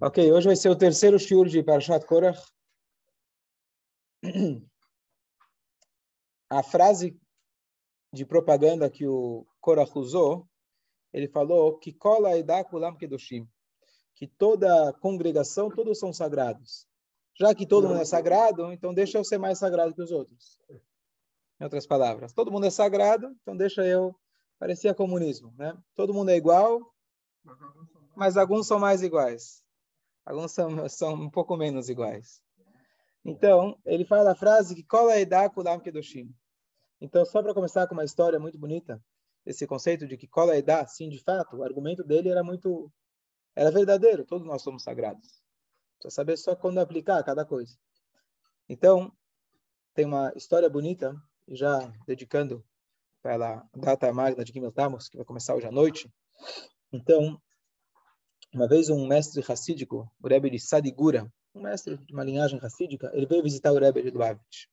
Ok, hoje vai ser o terceiro shiur de Parashat Korach. A frase de propaganda que o Korach usou, ele falou que Kola Edah Kulam Kedoshim, que toda congregação, todos são sagrados. Já que todo mundo é sagrado, então deixa eu ser mais sagrado que os outros. Em outras palavras, todo mundo é sagrado, então deixa eu... Parecia comunismo, né? Todo mundo é igual, mas alguns são mais iguais. Alguns são um pouco menos iguais. Então, ele fala a frase que Kola Edah Kulam Kedoshim. Então, só para começar com uma história muito bonita, esse conceito de que Kola Edah, sim, de fato, o argumento dele era verdadeiro, todos nós somos sagrados. Precisa saber só quando aplicar cada coisa. Então, tem uma história bonita, já dedicando para a data magna de Gimel Tammuz, que vai começar hoje à noite. Então, uma vez um mestre racídico, o Rebbe de Sadigura, um mestre de uma linhagem racídica, ele veio visitar o Rebbe de Lubavitch.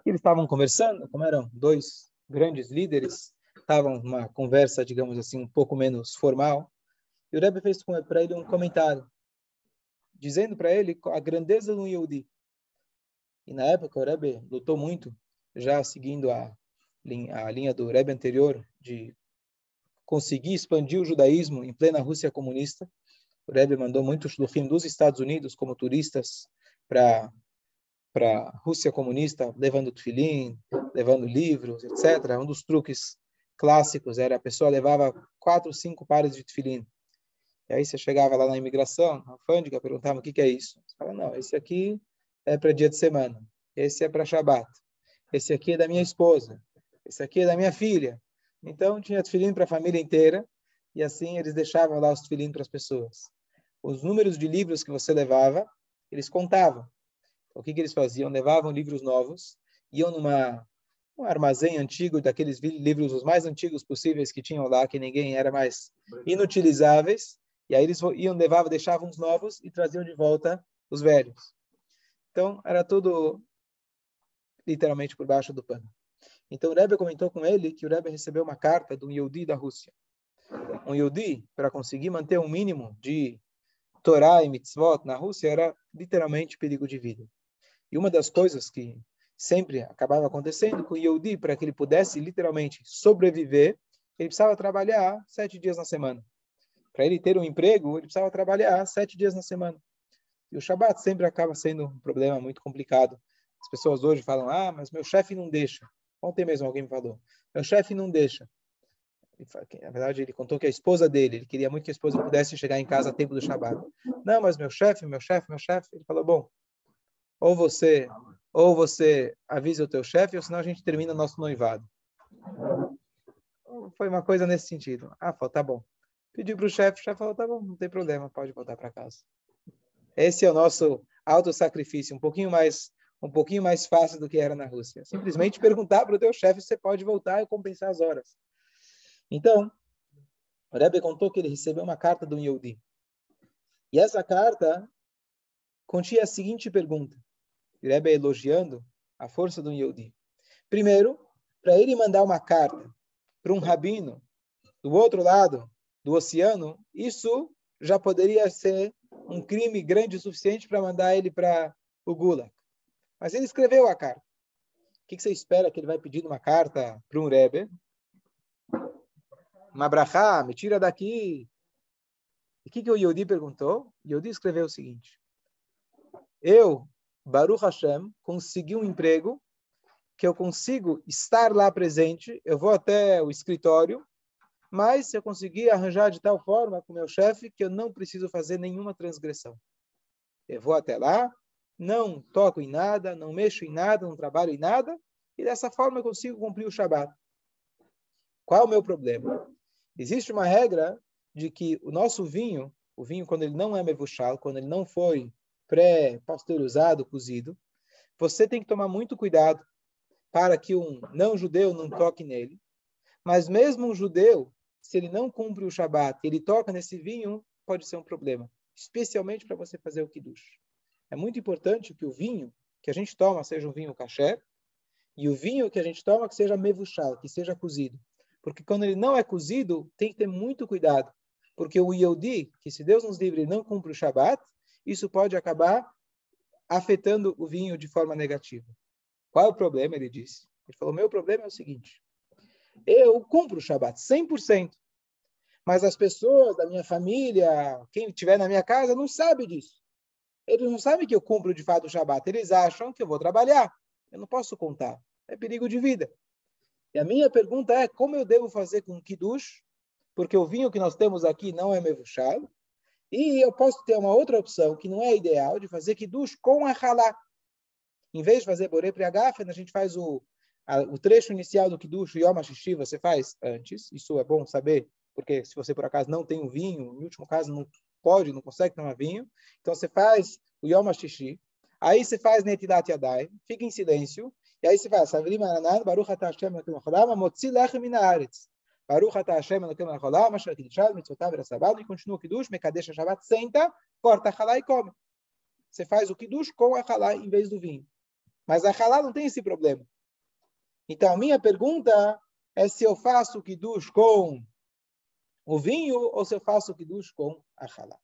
Eles estavam conversando, como eram dois grandes líderes, estavam numa conversa, digamos assim, um pouco menos formal, e o Rebbe fez para ele um comentário, dizendo para ele a grandeza do Yehudi. E na época o Rebbe lutou muito, já seguindo a linha do Rebbe anterior, de conseguir expandir o judaísmo em plena Rússia comunista. O Rebbe mandou muitos shluchim dos Estados Unidos como turistas para a Rússia comunista, levando tefilim, levando livros, etc. Um dos truques clássicos era a pessoa levava 4 ou 5 pares de tefilim. E aí você chegava lá na imigração, na alfândega, perguntava o que é isso. Você fala, não, esse aqui é para dia de semana, esse é para Shabat, esse aqui é da minha esposa, esse aqui é da minha filha. Então tinha tefilim para a família inteira, e assim eles deixavam lá os tefilim para as pessoas. Os números de livros que você levava, eles contavam. O que eles faziam? Levavam livros novos, iam um armazém antigo, daqueles livros os mais antigos possíveis que tinham lá, que ninguém era mais inutilizáveis, e aí eles levavam, deixavam os novos e traziam de volta os velhos. Então, era tudo literalmente por baixo do pano. Então, o Rebbe comentou com ele que o Rebbe recebeu uma carta de um Yehudi da Rússia. Um Yehudi, para conseguir manter um mínimo de Torá e mitzvot na Rússia, era literalmente perigo de vida. E uma das coisas que sempre acabava acontecendo com o Yehudi, para que ele pudesse literalmente sobreviver, ele precisava trabalhar 7 dias na semana. Para ele ter um emprego, ele precisava trabalhar 7 dias na semana. E o Shabat sempre acaba sendo um problema muito complicado. As pessoas hoje falam, mas meu chefe não deixa. Ontem mesmo alguém me falou, meu chefe não deixa. Na verdade, ele contou que a esposa dele, ele queria muito que a esposa pudesse chegar em casa a tempo do Shabat. Não, mas meu chefe. Ele falou, bom, ou você avisa o teu chefe, ou senão a gente termina o nosso noivado. Foi uma coisa nesse sentido. Falou, tá bom. Pediu para o chefe falou, tá bom, não tem problema, pode voltar para casa. Esse é o nosso autossacrifício, um pouquinho mais fácil do que era na Rússia. Simplesmente perguntar para o teu chefe se você pode voltar e compensar as horas. Então, o Rebbe contou que ele recebeu uma carta do Yehudi. E essa carta continha a seguinte pergunta. O Rebbe elogiando a força do Yehudi. Primeiro, para ele mandar uma carta para um rabino do outro lado do oceano, isso já poderia ser um crime grande o suficiente para mandar ele para o Gulag. Mas ele escreveu a carta. O que você espera que ele vai pedir uma carta para um Rebbe? Uma brachá, me tira daqui. E o que o Yehudi perguntou? O Yehudi escreveu o seguinte. Eu, Baruch Hashem, consegui um emprego que eu consigo estar lá presente, eu vou até o escritório, mas eu consegui arranjar de tal forma com o meu chefe que eu não preciso fazer nenhuma transgressão. Eu vou até lá, não toco em nada, não mexo em nada, não trabalho em nada, e dessa forma eu consigo cumprir o Shabat. Qual é o meu problema? Existe uma regra de que o nosso vinho, o vinho quando ele não é mevushal, quando ele não foi pré-pasteurizado, cozido, você tem que tomar muito cuidado para que um não-judeu não toque nele. Mas mesmo um judeu, se ele não cumpre o Shabat, ele toca nesse vinho, pode ser um problema. Especialmente para você fazer o Kiddush. É muito importante que o vinho que a gente toma seja um vinho kasher e o vinho que a gente toma que seja mevushal, que seja cozido. Porque quando ele não é cozido, tem que ter muito cuidado. Porque o Yehudi, que se Deus nos livre não cumpre o Shabat, isso pode acabar afetando o vinho de forma negativa. Qual é o problema? Ele disse. Ele falou, meu problema é o seguinte, eu cumpro o Shabat 100%, mas as pessoas da minha família, quem estiver na minha casa, não sabe disso. Eles não sabem que eu cumpro de fato o Shabat. Eles acham que eu vou trabalhar. Eu não posso contar. É perigo de vida. E a minha pergunta é, como eu devo fazer com o Kiddush? Porque o vinho que nós temos aqui não é mevushal. E eu posso ter uma outra opção, que não é ideal, de fazer Kiddush com a halá. Em vez de fazer borei priagafen, a gente faz o trecho inicial do Kiddush, o Yom HaShishi, você faz antes. Isso é bom saber, porque se você por acaso não tem o vinho, no último caso não pode, não consegue tomar vinho, então você faz o Yom HaShishi, aí você faz Netilat Yadayim, fica em silêncio, e aí você faz Savrim Aranan, Baruch Atah Hashem Elokeinu Melech Motzi Lechem Min Haaretz, Baruch Atah Hashem Elokeinu Melech Asher Kiddushad Mitzvotav V'Sabbat, e continua o Kiddush, Mekadesh HaShabbat, senta, corta a halá e come. Você faz o Kiddush com a halá em vez do vinho. Mas a halá não tem esse problema. Então, a minha pergunta é se eu faço o Kiddush com o vinho ou se eu faço o Kiddush com a halá.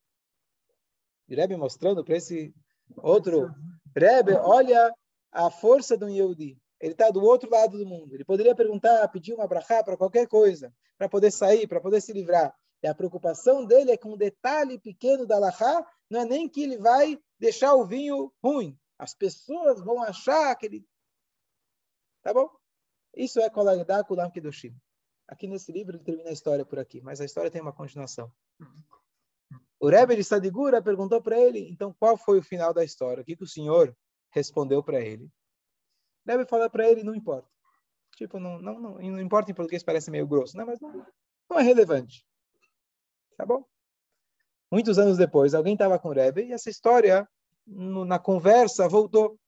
O Rebbe mostrando para esse outro Rebbe, olha a força do Yehudi. Ele está do outro lado do mundo. Ele poderia perguntar, pedir uma brachá para qualquer coisa, para poder sair, para poder se livrar. E a preocupação dele é com um detalhe pequeno da halá, não é nem que ele vai deixar o vinho ruim. As pessoas vão achar que ele... Tá bom? Isso é Kolayedá Kulam Kedoshim. Aqui nesse livro ele termina a história por aqui, mas a história tem uma continuação. O Rebbe de Sadigura perguntou para ele, então qual foi o final da história? O que o senhor respondeu para ele? O Rebbe falou para ele, não importa. Tipo, não importa em português, parece meio grosso. Não, mas não é relevante. Tá bom? Muitos anos depois, alguém estava com o Rebbe e essa história, na conversa, voltou.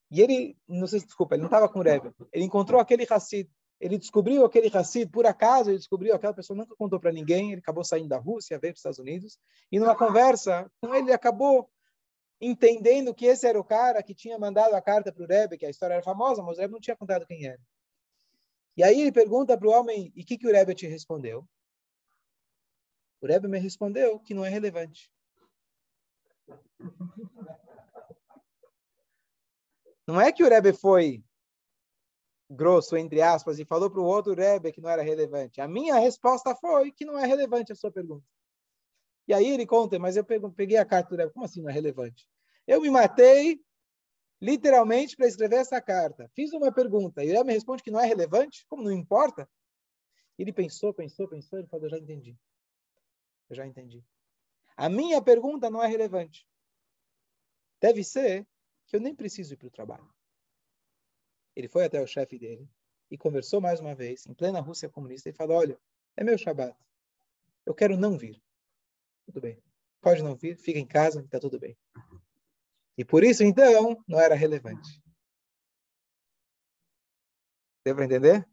E ele, não sei se desculpa, ele não estava com o Rebbe. Ele encontrou aquele Hassid. Ele descobriu aquele Hassid, por acaso, ele descobriu, aquela pessoa nunca contou para ninguém, ele acabou saindo da Rússia, veio para os Estados Unidos, e numa conversa com ele, ele acabou entendendo que esse era o cara que tinha mandado a carta para o Rebbe, que a história era famosa, mas o Rebbe não tinha contado quem era. E aí ele pergunta para o homem, e o que o Rebbe te respondeu? O Rebbe me respondeu que não é relevante. Não é que o Rebbe foi grosso, entre aspas, e falou para o outro Rebbe que não era relevante. A minha resposta foi que não é relevante a sua pergunta. E aí ele conta, mas eu peguei a carta do Rebbe, como assim não é relevante? Eu me matei, literalmente, para escrever essa carta. Fiz uma pergunta, e o Rebbe me responde que não é relevante? Como não importa? Ele pensou, ele falou, eu já entendi. A minha pergunta não é relevante. Deve ser que eu nem preciso ir para o trabalho. Ele foi até o chefe dele e conversou mais uma vez, em plena Rússia comunista, e falou, olha, é meu Shabat. Eu quero não vir. Tudo bem. Pode não vir, fica em casa, está tudo bem. E por isso, então, não era relevante. Deu para entender?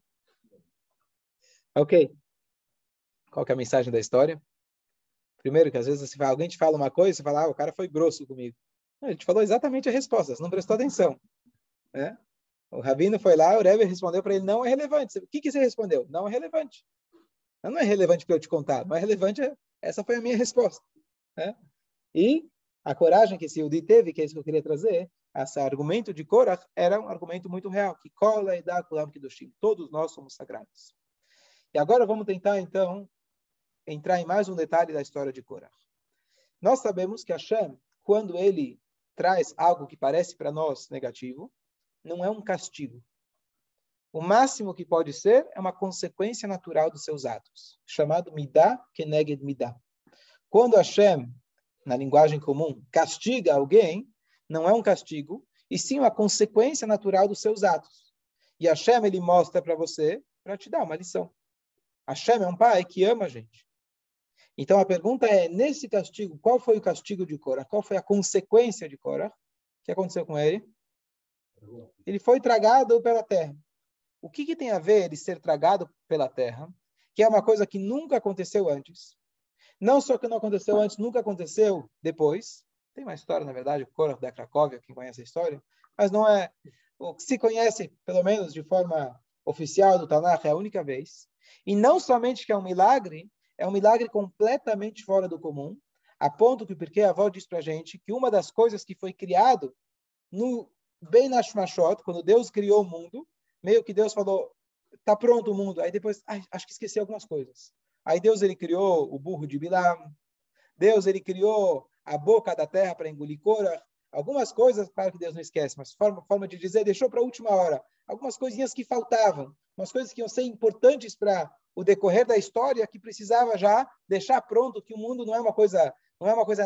Ok. Qual que é a mensagem da história? Primeiro, que às vezes alguém te fala uma coisa, você fala, o cara foi grosso comigo. Não, ele te falou exatamente a resposta, você não prestou atenção. Né? O rabino foi lá, o Rebbe respondeu para ele, não é relevante. O que você respondeu? Não é relevante. Não é relevante para eu te contar, não é relevante, essa foi a minha resposta. Né? E a coragem que esse Yehudi teve, que é isso que eu queria trazer, esse argumento de Korach era um argumento muito real, que cola e dá kulam kedoshim, todos nós somos sagrados. E agora vamos tentar, então, entrar em mais um detalhe da história de Korach. Nós sabemos que Hashem, quando ele traz algo que parece para nós negativo, não é um castigo. O máximo que pode ser é uma consequência natural dos seus atos, chamado Midah Keneged Midah. Quando Hashem, na linguagem comum, castiga alguém, não é um castigo, e sim uma consequência natural dos seus atos. E Hashem, ele mostra para você, para te dar uma lição. Hashem é um pai que ama a gente. Então a pergunta é, nesse castigo, qual foi o castigo de Korach? Qual foi a consequência de Korach? O que aconteceu com ele? Ele foi tragado pela terra. O que tem a ver ele ser tragado pela terra? Que é uma coisa que nunca aconteceu antes. Não só que não aconteceu antes, nunca aconteceu depois. Tem uma história, na verdade, o Korach da Cracóvia, quem conhece a história, mas não é o que se conhece, pelo menos de forma oficial do Tanakh, é a única vez. E não somente que é um milagre, É um milagre completamente fora do comum, a ponto que o Pirkei Avot diz para a gente que uma das coisas que foi criado no bem na Shmashot, quando Deus criou o mundo, meio que Deus falou, tá pronto o mundo. Aí depois, acho que esqueci algumas coisas. Aí Deus ele criou o burro de Bilam, Deus ele criou a boca da terra para engolir Korah. Algumas coisas, claro que Deus não esquece, mas forma de dizer, deixou para a última hora. Algumas coisinhas que faltavam, umas coisas que iam ser importantes para o decorrer da história, que precisava já deixar pronto, que o mundo não é uma coisa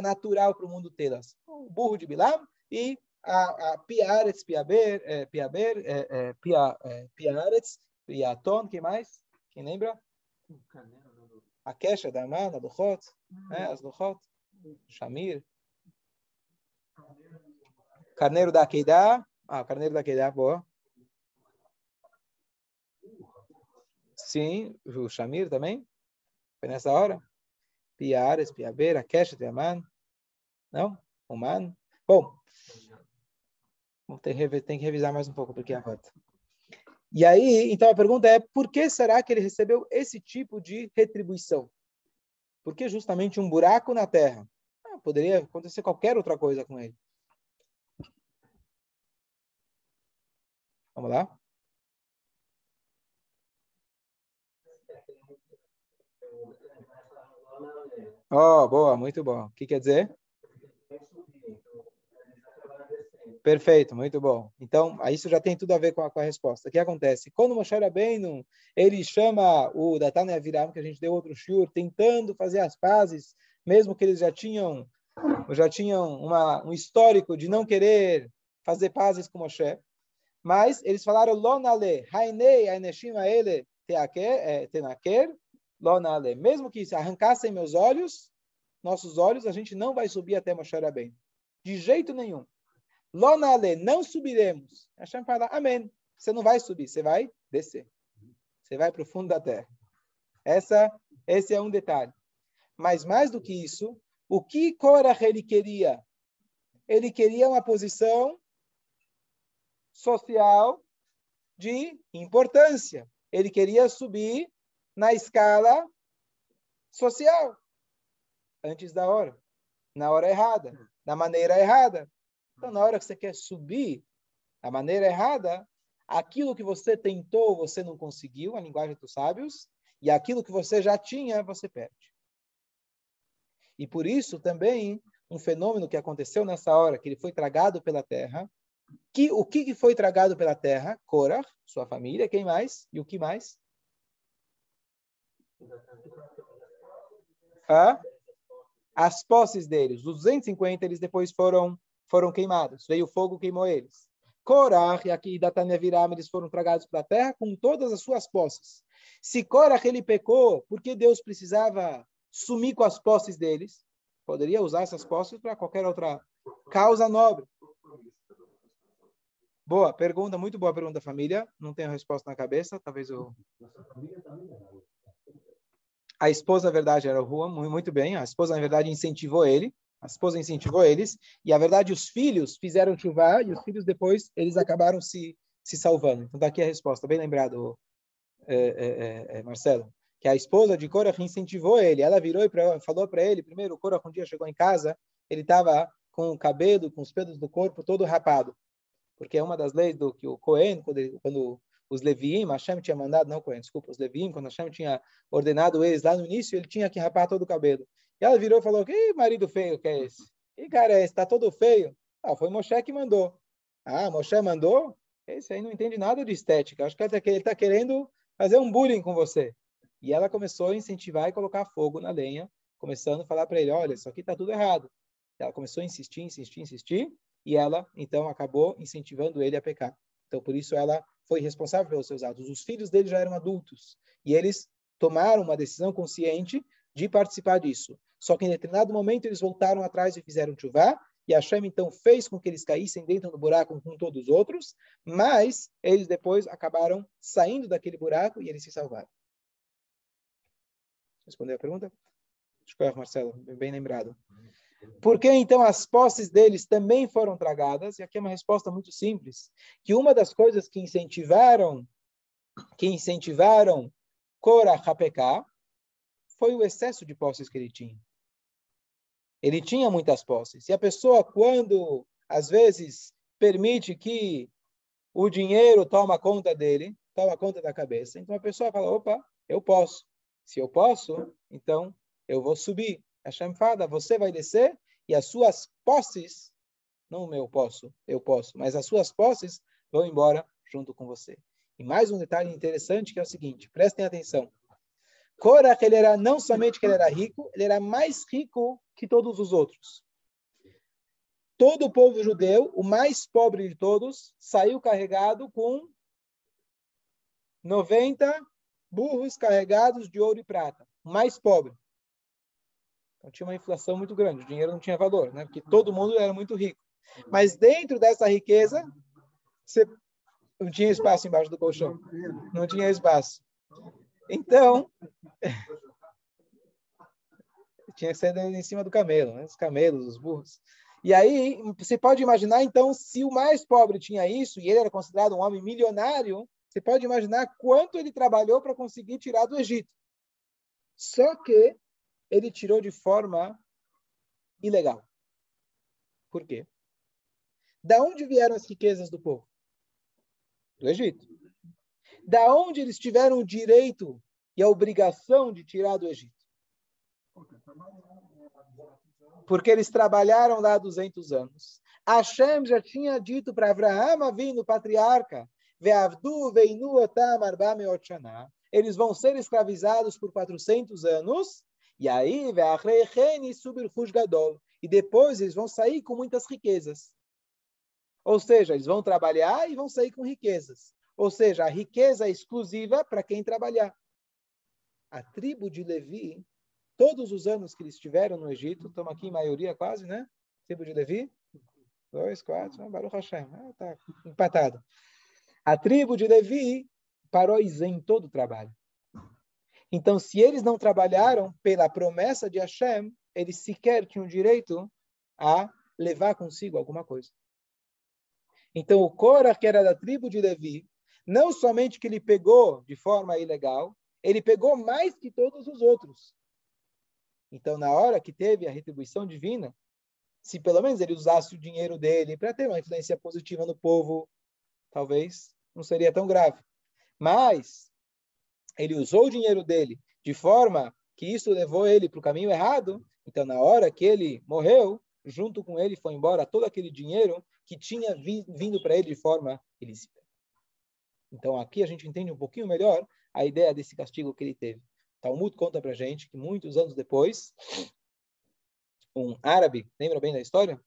natural para o mundo tê-las. O burro de Bilam e a Piaretz, Piaretz, Piaton, quem mais? Quem lembra? A Kesha da Amana, a Luchot, as Luchot, Shamir. Carneiro da Akedah. Carneiro da Akedah, boa. Sim, o Shamir também. Foi nessa hora. Piares, Piaber, Kesha, Teaman. Não? Oman. Bom, tem que revisar mais um pouco porque a rota. E aí, então a pergunta é, por que será que ele recebeu esse tipo de retribuição? Por que justamente um buraco na terra? Poderia acontecer qualquer outra coisa com ele. Vamos lá? Boa, muito bom. O que quer dizer? Perfeito, muito bom. Então, isso já tem tudo a ver com a resposta. O que acontece? Quando Moshe Rabbeinu, ele chama o Datan e Aviram, que a gente deu outro shiur, tentando fazer as pazes, mesmo que eles já tinham um histórico de não querer fazer pazes com Moshe, mas eles falaram, Lonale, Hainei, Aineshim Aele, Tenaker, Lonale. Mesmo que se arrancassem nossos olhos, a gente não vai subir até Moshe Rabbeinu. De jeito nenhum. Lonale, não subiremos. Hashem fala, amém. Você não vai subir, você vai descer. Você vai para o fundo da terra. Esse é um detalhe. Mas mais do que isso, o que Korach ele queria? Ele queria uma posição social de importância. Ele queria subir na escala social. Antes da hora. Na hora errada. Da maneira errada. Então, na hora que você quer subir da maneira errada, aquilo que você tentou, você não conseguiu, a linguagem dos sábios, e aquilo que você já tinha, você perde. E por isso também, um fenômeno que aconteceu nessa hora, que ele foi tragado pela terra, o que foi tragado pela terra? Korah, sua família, quem mais? E o que mais? As posses deles. Os 250, eles depois foram queimados. Veio o fogo, queimou eles. Korah e aqui Datan e Aviram, eles foram tragados pela terra com todas as suas posses. Se Korah ele pecou, por que Deus precisava sumir com as posses deles? Poderia usar essas posses para qualquer outra causa nobre. Boa pergunta, muito boa pergunta, família. Não tenho a resposta na cabeça, talvez eu... A esposa, na verdade, era o Rua, muito bem. A esposa, na verdade, incentivou ele. A esposa incentivou eles. E, na verdade, os filhos fizeram chuva e os filhos, depois, eles acabaram se salvando. Então, daqui a resposta. Bem lembrado, Marcelo. Que a esposa de Korah incentivou ele. Ela virou e falou para ele. Primeiro, o Korah, um dia chegou em casa, ele estava com o cabelo, com os pelos do corpo todo rapado. Porque é uma das leis do que o Cohen, quando os Leviim, Hashem tinha mandado, não Cohen, desculpa, os Leviim, quando Hashem tinha ordenado eles lá no início, ele tinha que rapar todo o cabelo. E ela virou e falou, que marido feio que é esse? Que cara é esse? Está todo feio? Foi Moshe que mandou. Moshe mandou? Esse aí não entende nada de estética. Acho que ele está querendo fazer um bullying com você. E ela começou a incentivar e colocar fogo na lenha, começando a falar para ele, olha, isso aqui está tudo errado. Ela começou a insistir, e ela, então, acabou incentivando ele a pecar. Então, por isso, ela foi responsável pelos seus atos. Os filhos dele já eram adultos, e eles tomaram uma decisão consciente de participar disso. Só que, em determinado momento, eles voltaram atrás e fizeram chuvá, e Hashem, então, fez com que eles caíssem dentro do buraco com todos os outros, mas eles depois acabaram saindo daquele buraco e eles se salvaram. Respondeu a pergunta? Escolha, Marcelo, bem lembrado. Por que, então, as posses deles também foram tragadas? E aqui é uma resposta muito simples. Que uma das coisas que incentivaram Korah a pecar foi o excesso de posses que ele tinha. Ele tinha muitas posses. E a pessoa, quando, às vezes, permite que o dinheiro toma conta dele, toma conta da cabeça, então a pessoa fala, opa, eu posso. Se eu posso, então eu vou subir. Hashem fala, você vai descer e as suas posses, não eu posso, mas as suas posses vão embora junto com você. E mais um detalhe interessante que é o seguinte, prestem atenção. Korach, ele era não somente que ele era rico, ele era mais rico que todos os outros. Todo o povo judeu, o mais pobre de todos, saiu carregado com 90 burros carregados de ouro e prata. O mais pobre. Então tinha uma inflação muito grande, o dinheiro não tinha valor, né? Porque todo mundo era muito rico. Mas dentro dessa riqueza, você não tinha espaço embaixo do colchão. Não tinha espaço. Então, tinha que ser em cima do camelo, né? Os camelos, os burros. E aí, você pode imaginar, então, se o mais pobre tinha isso, e ele era considerado um homem milionário, você pode imaginar quanto ele trabalhou para conseguir tirar do Egito. Só que ele tirou de forma ilegal. Por quê? Da onde vieram as riquezas do povo? Do Egito. Da onde eles tiveram o direito e a obrigação de tirar do Egito? Porque eles trabalharam lá há 200 anos. Hashem já tinha dito para Avraham Avinu, patriarca, eles vão ser escravizados por 400 anos, e aí, e depois eles vão sair com muitas riquezas. Ou seja, eles vão trabalhar e vão sair com riquezas. Ou seja, a riqueza é exclusiva para quem trabalhar. A tribo de Levi, todos os anos que eles estiveram no Egito, estamos aqui em maioria quase, né? Tribo de Levi, 2, 4, Baruch Hashem, está empatado. A tribo de Levi parou isento todo o trabalho. Então, se eles não trabalharam pela promessa de Hashem, eles sequer tinham direito a levar consigo alguma coisa. Então, o Korah, que era da tribo de Levi, não somente que ele pegou de forma ilegal, ele pegou mais que todos os outros. Então, na hora que teve a retribuição divina, se pelo menos ele usasse o dinheiro dele para ter uma influência positiva no povo, talvez não seria tão grave. Mas ele usou o dinheiro dele de forma que isso levou ele para o caminho errado, então na hora que ele morreu, junto com ele foi embora todo aquele dinheiro que tinha vindo para ele de forma ilícita. Então aqui a gente entende um pouquinho melhor a ideia desse castigo que ele teve. Talmud conta para a gente que muitos anos depois, um árabe, lembra bem da história?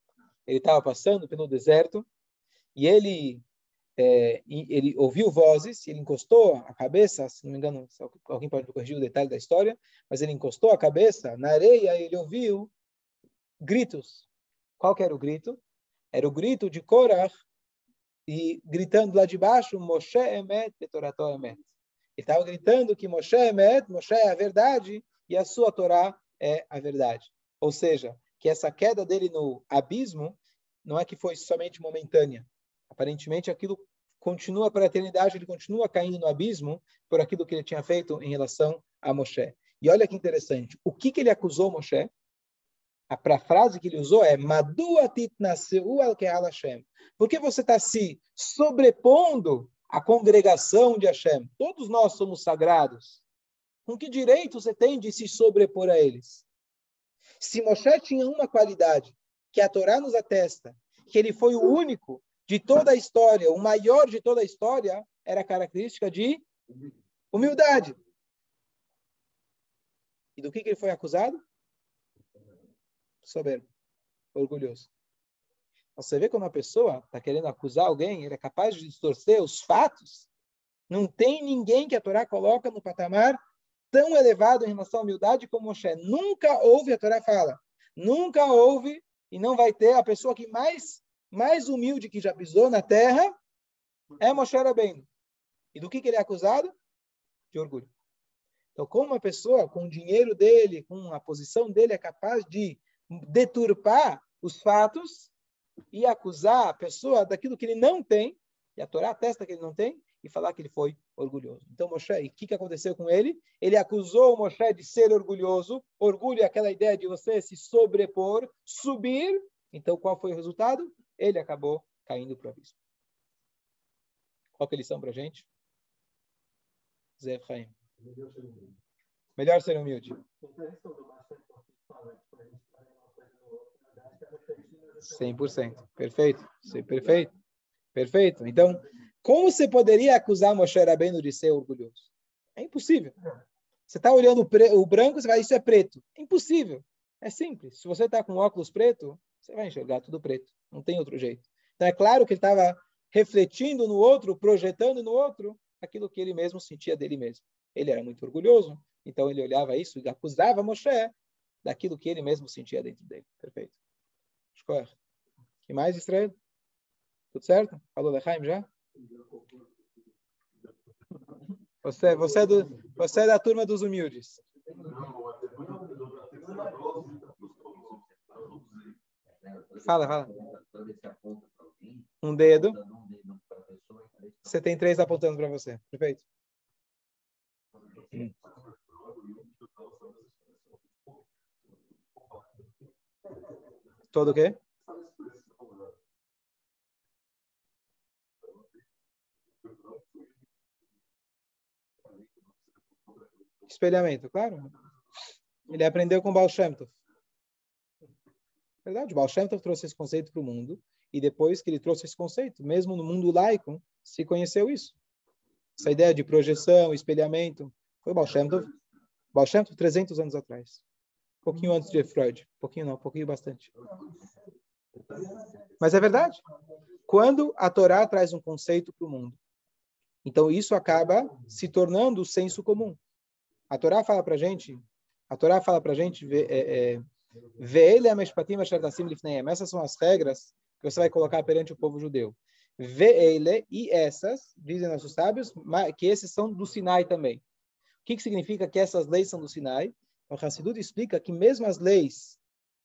Ele estava passando pelo deserto e ele ouviu vozes, ele encostou a cabeça, se não me engano, alguém pode corrigir o detalhe da história, mas ele encostou a cabeça na areia e ele ouviu gritos. Qual que era o grito? Era o grito de Korach, e gritando lá de baixo, Moshe Emet, Betorato Emet. Ele estava gritando que Moshe Emet, Moshe é a verdade, e a sua Torá é a verdade. Ou seja, que essa queda dele no abismo não é que foi somente momentânea. Aparentemente, aquilo continua para a eternidade, ele continua caindo no abismo por aquilo que ele tinha feito em relação a Moshe. E olha que interessante, o que ele acusou Moshe? A frase que ele usou é Madua titnaseu al ke'al Hashem. Por que você está se sobrepondo à congregação de Hashem? Todos nós somos sagrados. Com que direito você tem de se sobrepor a eles? Se Moshe tinha uma qualidade que a Torá nos atesta, que ele foi o único de toda a história, o maior de toda a história, era a característica de humildade. E do que ele foi acusado? Soberbo, orgulhoso. Você vê quando uma pessoa está querendo acusar alguém, ele é capaz de distorcer os fatos. Não tem ninguém que a Torá coloca no patamar tão elevado em relação à humildade como Moshe. Nunca houve, a Torá fala, nunca houve e não vai ter a pessoa que mais humilde que já pisou na terra é Moshe Rabbeinu. E do que ele é acusado? De orgulho. Então, como uma pessoa com o dinheiro dele, com a posição dele, é capaz de deturpar os fatos e acusar a pessoa daquilo que ele não tem, e a Torá atesta que ele não tem, e falar que ele foi orgulhoso. Então, Moshe, e o que aconteceu com ele? Ele acusou o Moshe de ser orgulhoso. Orgulho é aquela ideia de você se sobrepor, subir. Então, qual foi o resultado? Ele acabou caindo para o abismo. Qual que é a lição para a gente? Zé Chaim. Melhor ser humilde. 100%. Perfeito. Perfeito. Perfeito. Então, como você poderia acusar Moshe Rabbeinu de ser orgulhoso? É impossível. Você está olhando o branco, você vai, isso é preto. É impossível. É simples. Se você está com óculos preto, você vai enxergar tudo preto. Não tem outro jeito. Então, é claro que ele estava refletindo no outro, projetando no outro, aquilo que ele mesmo sentia dele mesmo. Ele era muito orgulhoso, então ele olhava isso e acusava Moshe daquilo que ele mesmo sentia dentro dele. Perfeito. Escolha. O que mais, Israel? Tudo certo? Falou Lechaim já? Você é da turma dos humildes. Fala. Um dedo. Você tem 3 apontando para você. Perfeito. Todo o quê? Espelhamento, claro. Ele aprendeu com o Baal Shem Tov. Verdade, o Baal Shem Tov trouxe esse conceito para o mundo, e depois que ele trouxe esse conceito, mesmo no mundo laico, se conheceu isso. Essa ideia de projeção, espelhamento, foi o Baal Shem Tov. Baal Shem Tov 300 anos atrás. Um pouquinho antes de Freud. Um pouquinho não, um pouquinho bastante. Mas é verdade. Quando a Torá traz um conceito para o mundo, então isso acaba se tornando o senso comum. A Torá fala para a gente, essas são as regras que você vai colocar perante o povo judeu. E essas, dizem nossos sábios, que esses são do Sinai também. O que significa que essas leis são do Sinai? O Hassidut explica que mesmo as leis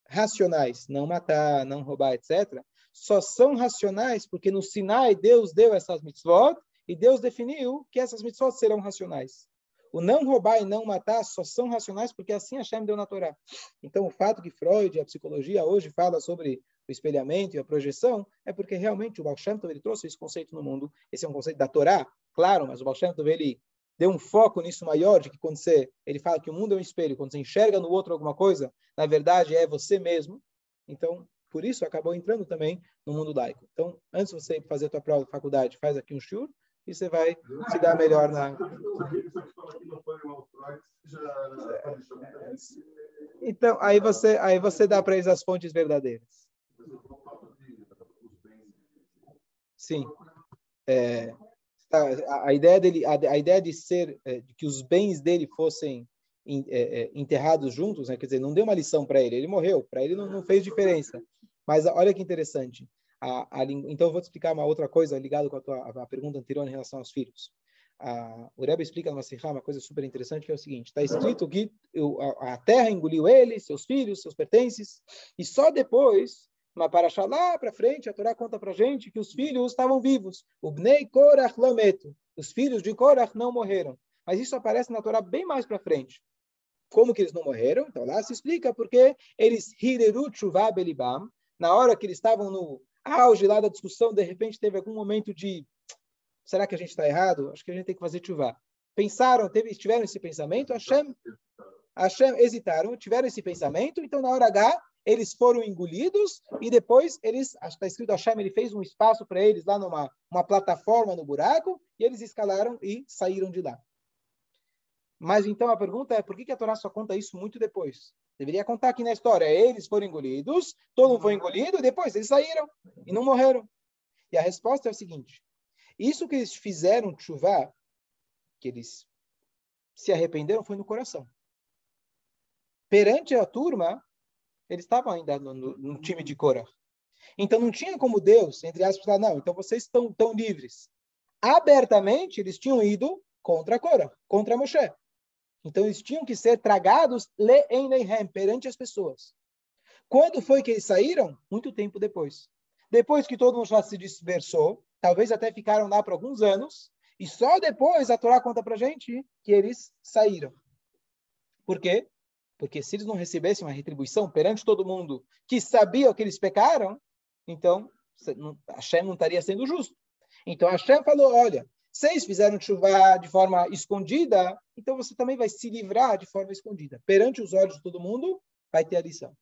racionais, não matar, não roubar, etc., só são racionais porque no Sinai Deus deu essas mitzvot e Deus definiu que essas mitzvot serão racionais. O não roubar e não matar só são racionais porque assim Hashem deu na Torá. Então, o fato que Freud e a psicologia hoje fala sobre o espelhamento e a projeção é porque realmente o Baal Shem Tov ele trouxe esse conceito no mundo. Esse é um conceito da Torá, claro, mas o Baal Shem Tov ele deu um foco nisso maior, de que quando ele fala que o mundo é um espelho, quando você enxerga no outro alguma coisa, na verdade é você mesmo. Então, por isso acabou entrando também no mundo laico. Então, antes de você fazer a tua prova de faculdade, faz aqui um shiur, e você vai se dar melhor na... Então, aí você dá para eles as fontes verdadeiras. Sim. A ideia de ser, de que os bens dele fossem enterrados juntos, né? Quer dizer, não deu uma lição para ele, ele morreu, para ele não fez diferença. Mas olha que interessante. Então, eu vou te explicar uma outra coisa ligada com a pergunta anterior em relação aos filhos. O Rebbe explica numa Sihá uma coisa super interessante, que é o seguinte: está escrito que a terra engoliu ele, seus filhos, seus pertences, e só depois, uma paraxá lá para frente, a Torá conta para a gente que os filhos estavam vivos. O Bnei Korach Lometo, os filhos de Korach não morreram. Mas isso aparece na Torá bem mais para frente. Como que eles não morreram? Então lá se explica porque eles hireru tshuva belibam, na hora que eles estavam no auge lá da discussão, de repente teve algum momento de será que a gente está errado? Acho que a gente tem que fazer tshuva. Tiveram esse pensamento, Hashem hesitaram, tiveram esse pensamento, então na hora H eles foram engolidos e depois está escrito, Hashem, ele fez um espaço para eles lá numa plataforma no buraco e eles escalaram e saíram de lá. Mas então a pergunta é, por que a Torá só conta isso muito depois? Deveria contar aqui na história, eles foram engolidos, todo mundo foi engolido, e depois eles saíram e não morreram. E a resposta é o seguinte: isso que eles fizeram tshuva, que eles se arrependeram, foi no coração. Perante a turma, eles estavam ainda no time de Korah. Então não tinha como Deus, entre aspas, falar, não, então vocês estão tão livres. Abertamente, eles tinham ido contra Korah, contra Moshe. Então eles tinham que ser tragados perante as pessoas. Quando foi que eles saíram? Muito tempo depois. Depois que todo mundo já se dispersou, talvez até ficaram lá por alguns anos, E só depois a Torá conta para a gente que eles saíram. Por quê? Porque se eles não recebessem uma retribuição perante todo mundo que sabia que eles pecaram, então Hashem não estaria sendo justo. Então Hashem falou, olha, vocês fizeram chuva de forma escondida, então você também vai se livrar de forma escondida. Perante os olhos de todo mundo, vai ter a lição.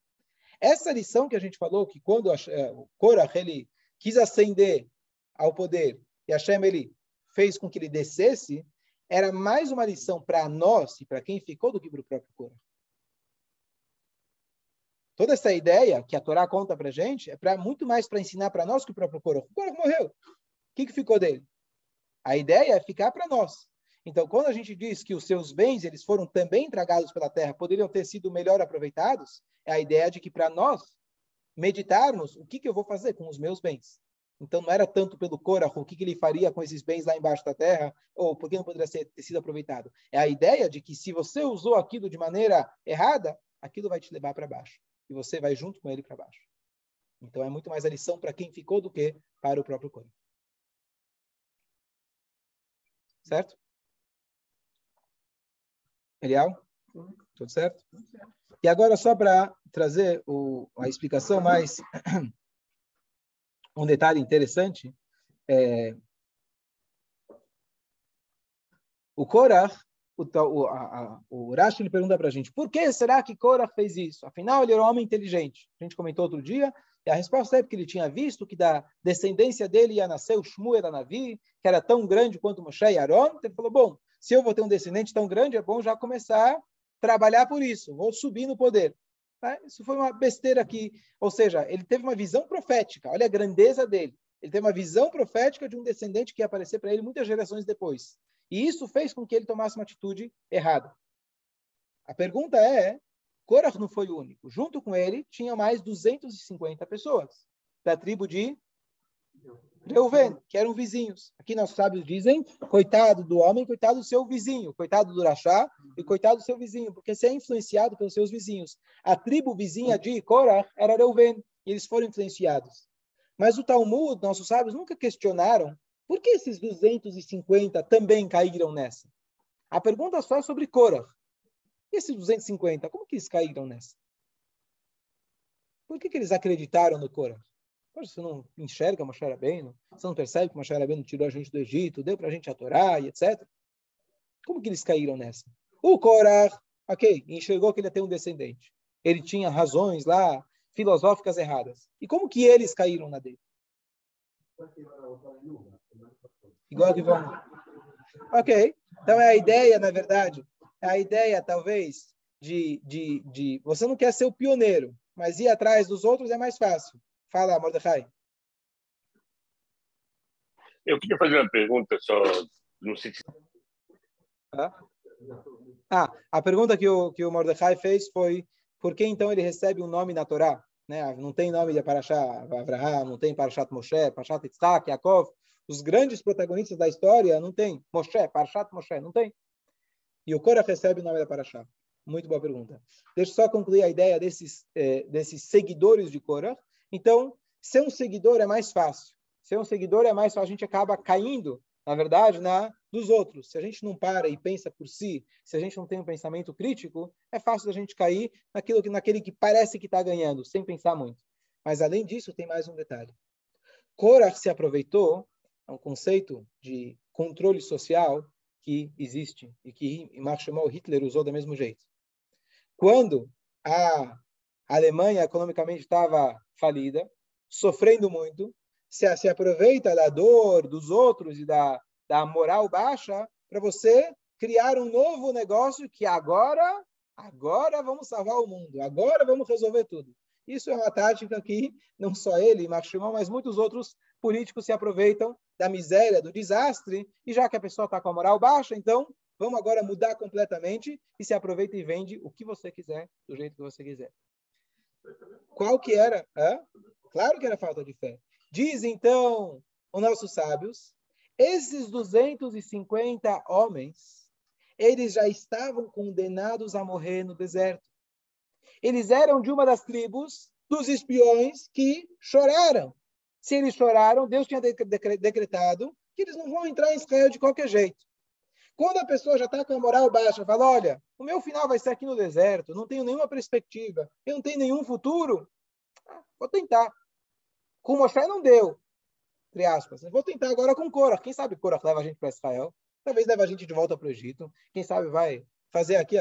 Essa lição que a gente falou, que quando o Korah, ele quis ascender ao poder, e Hashem, ele fez com que ele descesse, era mais uma lição para nós e para quem ficou do que para o próprio Korah. Toda essa ideia que a Torá conta para a gente é muito mais para ensinar para nós que o próprio Korah. O Korah morreu. O que ficou dele? A ideia é ficar para nós. Então, quando a gente diz que os seus bens eles foram também tragados pela terra, poderiam ter sido melhor aproveitados, é a ideia de que para nós meditarmos o que eu vou fazer com os meus bens. Então, não era tanto pelo Korah, o que ele faria com esses bens lá embaixo da terra, ou por que não poderia ter sido aproveitado. É a ideia de que se você usou aquilo de maneira errada, aquilo vai te levar para baixo. E você vai junto com ele para baixo. Então, é muito mais a lição para quem ficou do que para o próprio Korah. Certo? Elial? Tudo certo? E agora, só para trazer a explicação mais... um detalhe interessante, o Korah, o Rashi ele pergunta para a gente, por que será que Korah fez isso? Afinal, ele era um homem inteligente. A gente comentou outro dia, e a resposta é porque ele tinha visto que da descendência dele ia nascer o Shmuel Anavi, que era tão grande quanto Moshe e Aaron. Então ele falou, bom, se eu vou ter um descendente tão grande, é bom já começar a trabalhar por isso, vou subir no poder. Isso foi uma besteira aqui, ou seja, ele teve uma visão profética, olha a grandeza dele. Ele teve uma visão profética de um descendente que ia aparecer para ele muitas gerações depois. E isso fez com que ele tomasse uma atitude errada. A pergunta é, Korah não foi o único. Junto com ele, tinha mais 250 pessoas da tribo de Reuven, que eram vizinhos. Aqui nossos sábios dizem, coitado do homem, coitado do seu vizinho, coitado do Rachá e coitado do seu vizinho, porque você é influenciado pelos seus vizinhos. A tribo vizinha de Korah era Reuven, e eles foram influenciados. Mas o Talmud, nossos sábios, nunca questionaram por que esses 250 também caíram nessa. A pergunta só é sobre Korah. E esses 250, como que eles caíram nessa? Por que eles acreditaram no Korah? Você não enxerga Moshe Rabbeinu? Você não percebe que Moshe Rabbeinu tirou a gente do Egito, deu para a gente a Torá e etc? Como que eles caíram nessa? O Korah, ok, enxergou que ele ia ter um descendente. Ele tinha razões lá, filosóficas erradas. E como que eles caíram na dele? Igual que vão... Ok, então é a ideia, na verdade, é a ideia, talvez, de você não quer ser o pioneiro, mas ir atrás dos outros é mais fácil. Fala, Mordecai. Eu queria fazer uma pergunta só, não sei se... A pergunta que o Mordecai fez foi por que então ele recebe um nome na Torá? Né? Não tem nome de Parashat Avraham, não tem Parashat Moshe, Parashat Yitzhak, Yaakov. Os grandes protagonistas da história não tem. Moshe, Parashat Moshe, não tem. E o Korah recebe o nome da Parashat. Muito boa pergunta. Deixa eu só concluir a ideia desses seguidores de Korah. Então, ser um seguidor é mais fácil. Ser um seguidor é mais fácil. A gente acaba caindo, na verdade, dos outros. Se a gente não para e pensa por si, se a gente não tem um pensamento crítico, é fácil da gente cair naquele que parece que está ganhando, sem pensar muito. Mas, além disso, tem mais um detalhe. Korah se aproveitou, é um conceito de controle social que existe e que Hitler usou do mesmo jeito. Quando a Alemanha economicamente estava falida, sofrendo muito, se aproveita da dor dos outros e da moral baixa para você criar um novo negócio que agora vamos salvar o mundo, agora vamos resolver tudo. Isso é uma tática que não só ele, mas muitos outros políticos se aproveitam da miséria, do desastre, e já que a pessoa está com a moral baixa, então vamos agora mudar completamente e se aproveita e vende o que você quiser, do jeito que você quiser. Qual que era? Claro que era falta de fé. Diz, então, os nossos sábios, esses 250 homens, eles já estavam condenados a morrer no deserto. Eles eram de uma das tribos dos espiões que choraram. Se eles choraram, Deus tinha decretado que eles não vão entrar em Israel de qualquer jeito. Quando a pessoa já está com a moral baixa, fala, olha, o meu final vai ser aqui no deserto, não tenho nenhuma perspectiva, eu não tenho nenhum futuro, vou tentar. Com Moshe não deu, entre aspas. Vou tentar agora com Korah. Quem sabe Korah leva a gente para Israel? Talvez leve a gente de volta para o Egito. Quem sabe vai fazer aqui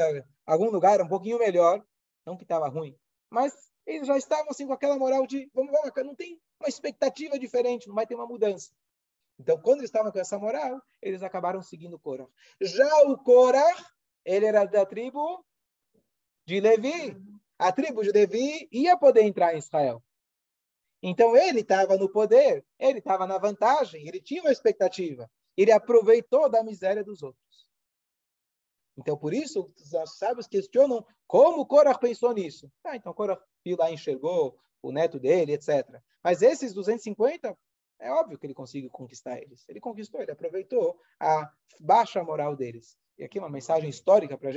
algum lugar um pouquinho melhor. Não que estava ruim. Mas eles já estavam assim com aquela moral de, vamos, não tem uma expectativa diferente, não vai ter uma mudança. Então, quando eles estavam com essa moral, eles acabaram seguindo Korah. Já o Korah, ele era da tribo de Levi. A tribo de Levi ia poder entrar em Israel. Então, ele estava no poder, ele estava na vantagem, ele tinha uma expectativa. Ele aproveitou da miséria dos outros. Então, por isso, os sábios questionam como Korah pensou nisso. Então, Korah viu lá, enxergou o neto dele, etc. Mas esses 250, é óbvio que ele conseguiu conquistar eles. Ele conquistou, ele aproveitou a baixa moral deles. E aqui uma mensagem histórica para a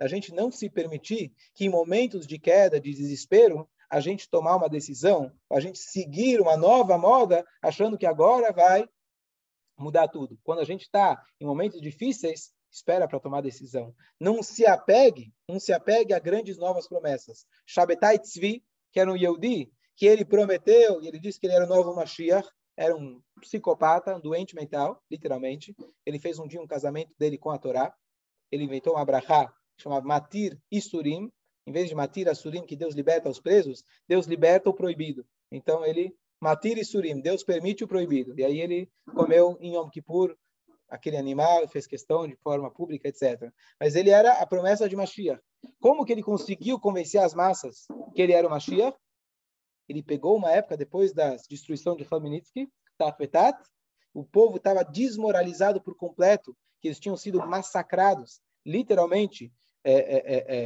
gente não se permitir que em momentos de queda, de desespero, a gente tomar uma decisão, a gente seguir uma nova moda, achando que agora vai mudar tudo. Quando a gente está em momentos difíceis, espera para tomar decisão. Não se apegue a grandes novas promessas. Shabbatai Tzvi, que era um Yehudi, que ele prometeu, e ele disse que ele era o novo Mashiach, era um psicopata, um doente mental, literalmente. Ele fez um dia um casamento dele com a Torá. Ele inventou uma brachá chamada Matir Isurim. Em vez de Matir Asurim, que Deus liberta os presos, Deus liberta o proibido. Então, ele, Matir Isurim, Deus permite o proibido. E aí ele comeu em Yom Kippur aquele animal, fez questão de forma pública, etc. Mas ele era a promessa de Mashiach. Como que ele conseguiu convencer as massas que ele era o Mashiach? Ele pegou uma época depois da destruição de Khmelnytsky, Tafetat, o povo estava desmoralizado por completo, que eles tinham sido massacrados, literalmente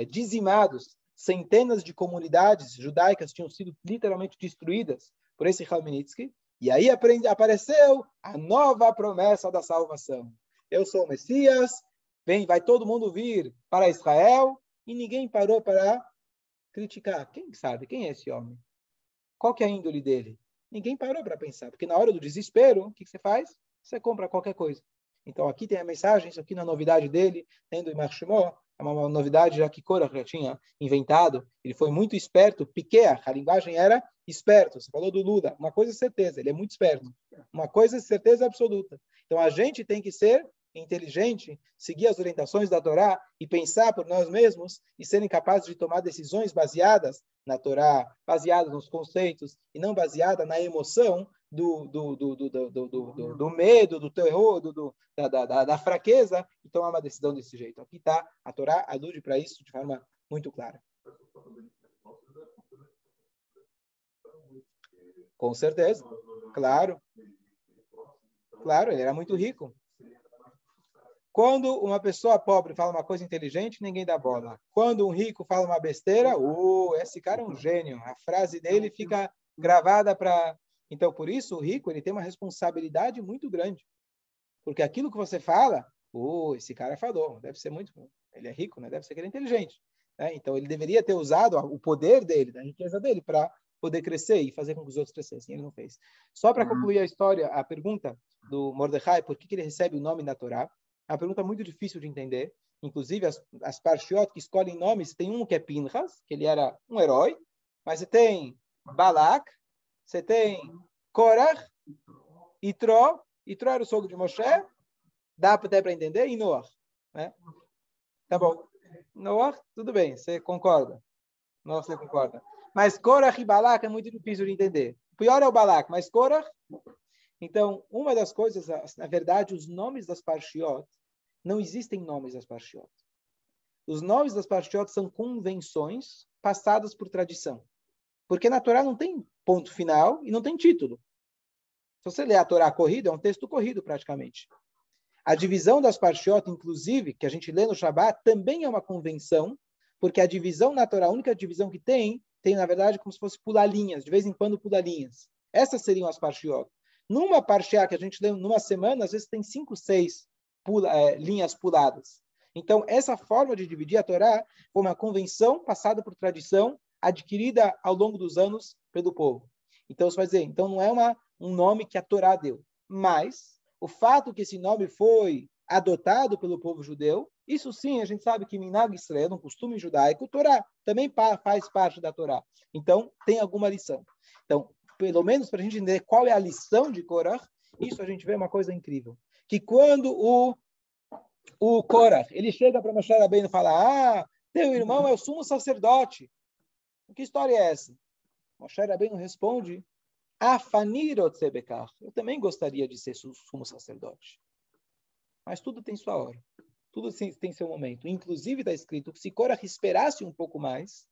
dizimados. Centenas de comunidades judaicas tinham sido literalmente destruídas por esse Khmelnytsky. E aí apareceu a nova promessa da salvação. Eu sou o Messias, vai todo mundo vir para Israel, e ninguém parou para criticar. Quem sabe? Quem é esse homem? Qual que é a índole dele? Ninguém parou para pensar, porque na hora do desespero, o que você faz? Você compra qualquer coisa. Então aqui tem a mensagem, isso aqui na novidade dele, tendo Ymar Shemo, é uma novidade já que Korah já tinha inventado. Ele foi muito esperto, piqueach, a linguagem era esperto. Você falou do Lula, uma coisa é certeza, ele é muito esperto. Uma coisa é certeza absoluta. Então a gente tem que ser inteligente, seguir as orientações da Torá e pensar por nós mesmos e serem capazes de tomar decisões baseadas na Torá, baseadas nos conceitos e não baseada na emoção do medo, do terror, da fraqueza, e tomar uma decisão desse jeito. Aqui está, a Torá alude para isso de forma muito clara. Com certeza, claro. Claro, ele era muito rico. Quando uma pessoa pobre fala uma coisa inteligente, ninguém dá bola. Quando um rico fala uma besteira, esse cara é um gênio. A frase dele fica gravada para... Então, por isso, o rico ele tem uma responsabilidade muito grande. Porque aquilo que você fala, esse cara falou, deve ser muito... Ele é rico, né? Deve ser que ele é inteligente. Né? Então, ele deveria ter usado o poder dele, da riqueza dele, para poder crescer e fazer com que os outros crescessem. Ele não fez. Só para concluir a história, a pergunta do Mordecai, por que ele recebe o nome da Torá? É uma pergunta muito difícil de entender. Inclusive, as parshiot que escolhem nomes, tem um que é Pinchas, que ele era um herói, mas você tem Balak, você tem Korach, Yitro era o sogro de Moshe, dá até para entender, e Noach. Né? Tá bom. Noach, tudo bem, você concorda. Noach, você concorda. Mas Korach e Balak é muito difícil de entender. O pior é o Balak, mas Korach... Então, uma das coisas, na verdade, os nomes das parshiot, não existem nomes das parshiot. Os nomes das parshiot são convenções passadas por tradição. Porque na Torá não tem ponto final e não tem título. Se você ler a Torá corrida, é um texto corrido praticamente. A divisão das parshiot, inclusive, que a gente lê no Shabat, também é uma convenção, porque a divisão na Torá, a única divisão que tem, na verdade, como se fosse pular linhas, de vez em quando pular linhas. Essas seriam as parshiot. Numa parshiá que a gente lê numa semana, às vezes tem 5, 6 linhas puladas. Então, essa forma de dividir a Torá foi uma convenção passada por tradição, adquirida ao longo dos anos pelo povo. Então, você vai dizer, então não é um nome que a Torá deu. Mas, o fato que esse nome foi adotado pelo povo judeu, isso sim, a gente sabe que Minhag Israel, um costume judaico, Torá também faz parte da Torá. Então, tem alguma lição. Então, pelo menos para a gente entender qual é a lição de Korach, isso a gente vê uma coisa incrível. Que quando o Korach, ele chega para Moshe Rabbeinu e fala, teu irmão é o sumo sacerdote. Que história é essa? Moshe Rabbeinu responde, eu também gostaria de ser sumo sacerdote. Mas tudo tem sua hora. Tudo tem seu momento. Inclusive está escrito que se Korach esperasse um pouco mais,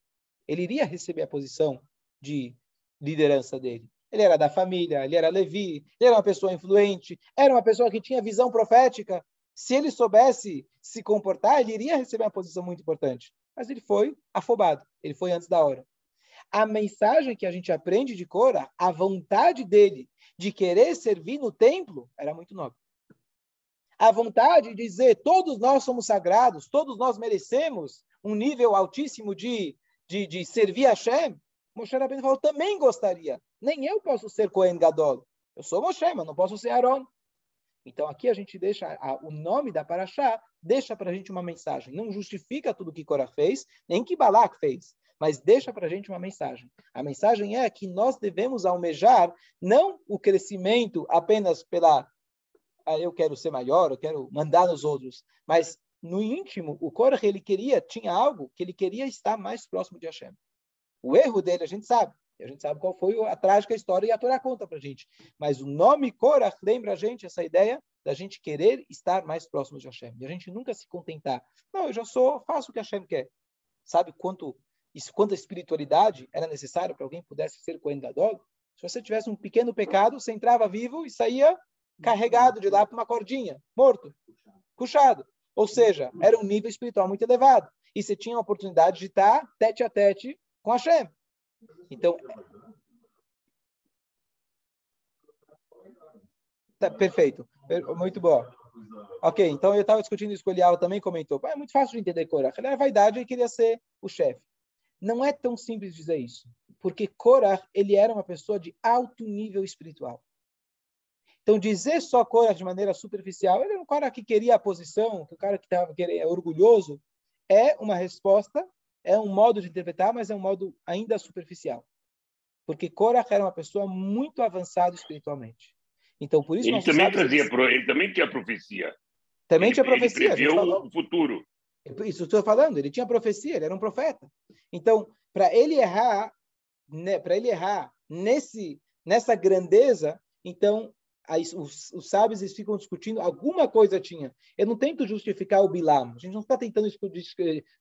ele iria receber a posição de liderança dele. Ele era da família, ele era Levi, ele era uma pessoa influente, era uma pessoa que tinha visão profética. Se ele soubesse se comportar, ele iria receber uma posição muito importante. Mas ele foi afobado, ele foi antes da hora. A mensagem que a gente aprende de Korach, a vontade dele de querer servir no templo, era muito nobre. A vontade de dizer, todos nós somos sagrados, todos nós merecemos um nível altíssimo de servir a Hashem, Moshe Rabbeinu falou, também gostaria. Nem eu posso ser Cohen Gadol. Eu sou Moshe, mas não posso ser Aaron. Então aqui a gente deixa, o nome da Parashá deixa para a gente uma mensagem. Não justifica tudo que Korach fez, nem que Balak fez, mas deixa para a gente uma mensagem. A mensagem é que nós devemos almejar não o crescimento apenas pela eu quero ser maior, eu quero mandar nos outros. Mas, no íntimo, o Korach, tinha algo que ele queria estar mais próximo de Hashem. O erro dele, a gente sabe qual foi a trágica história e a Torá conta pra gente. Mas o nome Korach lembra a gente essa ideia da gente querer estar mais próximo de Hashem. E a gente nunca se contentar. Não, eu já faço o que Hashem quer. Sabe quanta espiritualidade era necessária para alguém pudesse ser Cohen Gadol? Se você tivesse um pequeno pecado, você entrava vivo e saía carregado de lá para uma cordinha, morto, puxado. Ou seja, era um nível espiritual muito elevado. E você tinha a oportunidade de estar tete a tete com Hashem. Então, tá, perfeito. Muito bom. Ok, então eu estava discutindo isso com o Elial, também comentou. É muito fácil de entender Korach. Ele era vaidade e queria ser o chefe. Não é tão simples dizer isso. Porque Korach, ele era uma pessoa de alto nível espiritual. Então, dizer só Korach de maneira superficial, ele é um cara que queria a posição, que o cara que é orgulhoso, é uma resposta, é um modo de interpretar, mas é um modo ainda superficial. Porque Korach era uma pessoa muito avançada espiritualmente. Então, por isso ele também ele também tinha profecia. Também tinha profecia. Ele previu o futuro. Isso estou falando, ele tinha profecia, ele era um profeta. Então, para ele errar nessa grandeza, então aí, os sábios eles ficam discutindo, alguma coisa tinha. Eu não tento justificar o Bilam, a gente não está tentando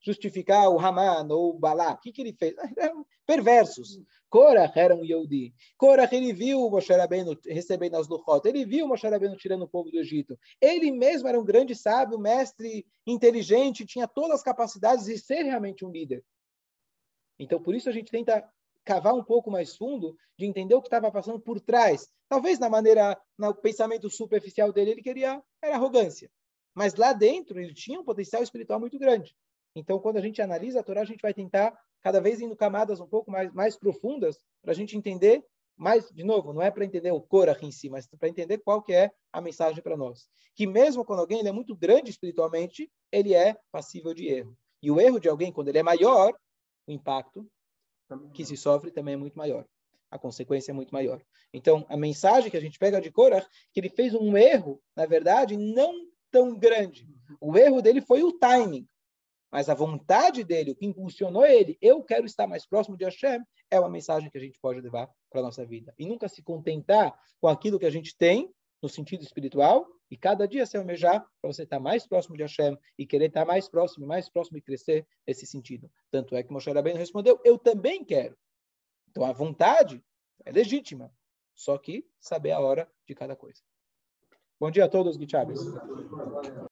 justificar o Haman ou o Balak. O que ele fez? Eram perversos. Korach era um Yehudi. Korach, ele viu o Moshe Rabbeinu recebendo as Luchot, ele viu o Moshe Rabbeinu tirando o povo do Egito. Ele mesmo era um grande sábio, mestre, inteligente, tinha todas as capacidades de ser realmente um líder. Então, por isso a gente tenta cavar um pouco mais fundo, de entender o que estava passando por trás. Talvez no pensamento superficial dele, era arrogância. Mas lá dentro, ele tinha um potencial espiritual muito grande. Então, quando a gente analisa a Torá, a gente vai tentar, cada vez indo camadas um pouco mais profundas, para a gente entender, mais, de novo, não é para entender o Korach em si, mas para entender qual que é a mensagem para nós. Que mesmo quando alguém ele é muito grande espiritualmente, ele é passível de erro. E o erro de alguém, quando ele é maior, o impacto que se sofre também é muito maior. A consequência é muito maior. Então, a mensagem que a gente pega de Korach, que ele fez um erro, na verdade, não tão grande. O erro dele foi o timing. Mas a vontade dele, o que impulsionou ele, eu quero estar mais próximo de Hashem, é uma mensagem que a gente pode levar para a nossa vida. E nunca se contentar com aquilo que a gente tem, no sentido espiritual, e cada dia se almejar para você estar mais próximo de Hashem e querer estar mais próximo e crescer nesse sentido. Tanto é que Moshe Rabbeinu respondeu, eu também quero. Então a vontade é legítima, só que saber a hora de cada coisa. Bom dia a todos, Guichabes.